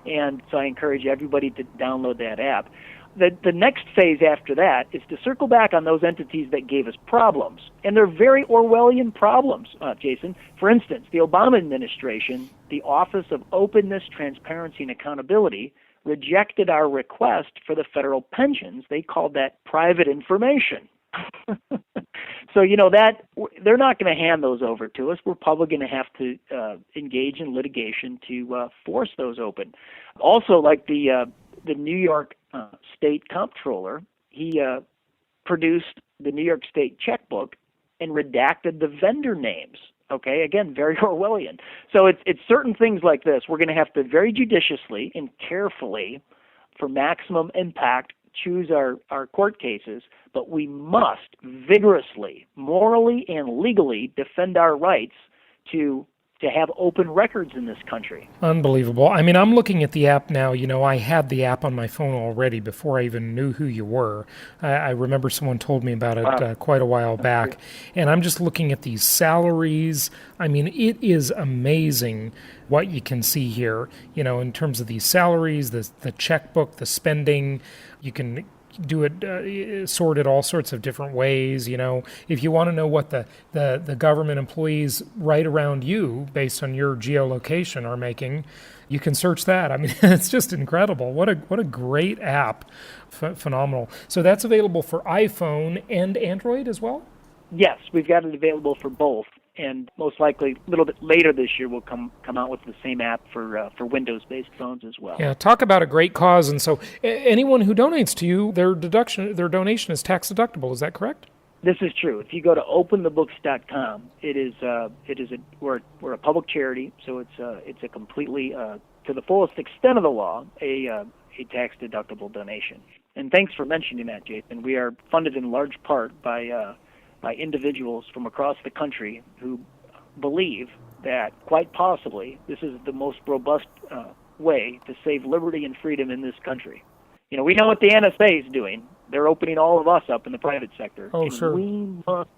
And so I encourage everybody to download that app. The next phase after that is to circle back on those entities that gave us problems. And they're very Orwellian problems, Jason. For instance, the Obama administration, the Office of Openness, Transparency, and Accountability, rejected our request for the federal pensions. They called that private information. So, that they're not going to hand those over to us. We're probably going to have to engage in litigation to force those open. Also, like the New York State Comptroller, he produced the New York State checkbook and redacted the vendor names. Okay, again, very Orwellian. So it's certain things like this. We're going to have to very judiciously and carefully, for maximum impact, choose our court cases, but we must vigorously, morally and legally defend our rights to have open records in this country. Unbelievable. I mean, I'm looking at the app now. I had the app on my phone already before I even knew who you were. I remember someone told me about it quite a while back. And I'm just looking at these salaries. I mean, it is amazing what you can see here, in terms of these salaries, the checkbook, the spending. You can do it, sort it all sorts of different ways. If you want to know what the government employees right around you, based on your geolocation, are making, you can search that. I mean, it's just incredible. What a great app. Phenomenal. So that's available for iPhone and Android as well? Yes, we've got it available for both. and most likely a little bit later this year we'll come out with the same app for Windows-based phones as well. Yeah, talk about a great cause. And so anyone who donates to you, their donation is tax deductible. Is that correct? This is true. If you go to openthebooks.com, we're a public charity, so it's a completely to the fullest extent of the law a tax deductible donation. And thanks for mentioning that, Jason. We are funded in large part by individuals from across the country who believe that quite possibly this is the most robust way to save liberty and freedom in this country. You know, we know what the NSA is doing. They're opening all of us up in the private sector. Oh, and sure. We must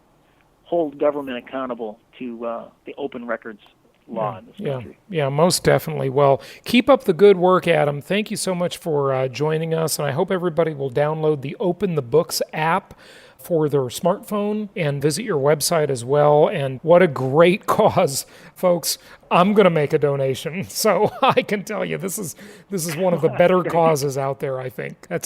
hold government accountable to the open records law in this country. Yeah, most definitely. Well, keep up the good work, Adam. Thank you so much for joining us, and I hope everybody will download the Open the Books app for their smartphone and visit your website as well. And what a great cause, folks. I'm going to make a donation. So I can tell you this is one of the better causes out there, I think. And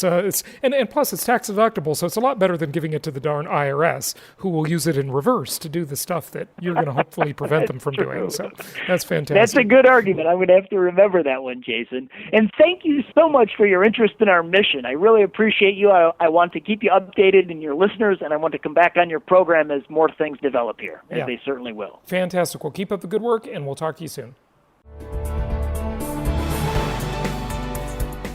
plus it's tax deductible, so it's a lot better than giving it to the darn IRS, who will use it in reverse to do the stuff that you're going to hopefully prevent them from doing. So that's fantastic. That's a good argument. I'm going to have to remember that one, Jason. And thank you so much for your interest in our mission. I really appreciate you. I want to keep you updated and your listeners, and I want to come back on your program as more things develop here, as they certainly will. Fantastic. Well, keep up the good work, and we'll talk to you soon.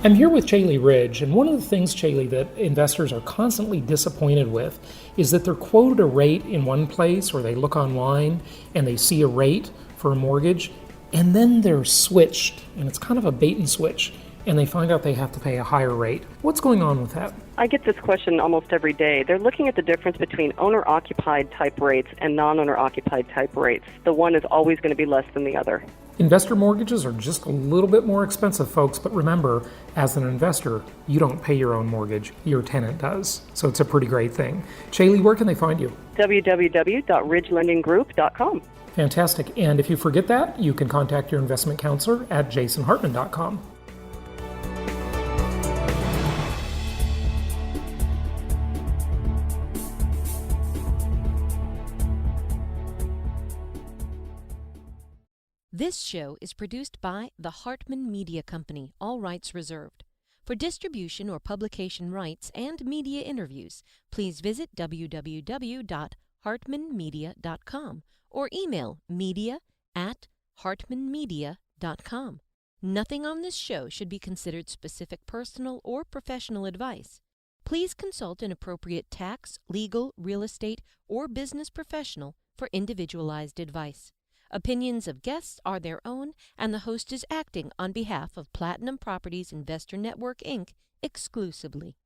I'm here with Chaley Ridge, and one of the things, Chaley, that investors are constantly disappointed with is that they're quoted a rate in one place, or they look online and they see a rate for a mortgage, and then they're switched, and it's kind of a bait and switch, and they find out they have to pay a higher rate. What's going on with that? I get this question almost every day. They're looking at the difference between owner-occupied type rates and non-owner-occupied type rates. The one is always going to be less than the other. Investor mortgages are just a little bit more expensive, folks, but remember, as an investor, you don't pay your own mortgage, your tenant does. So it's a pretty great thing. Chaley, where can they find you? www.ridgelendinggroup.com. Fantastic. And if you forget that, you can contact your investment counselor at jasonhartman.com. This show is produced by the Hartman Media Company, all rights reserved. For distribution or publication rights and media interviews, please visit www.hartmanmedia.com or email media@hartmanmedia.com. Nothing on this show should be considered specific personal or professional advice. Please consult an appropriate tax, legal, real estate, or business professional for individualized advice. Opinions of guests are their own, and the host is acting on behalf of Platinum Properties Investor Network, Inc. exclusively.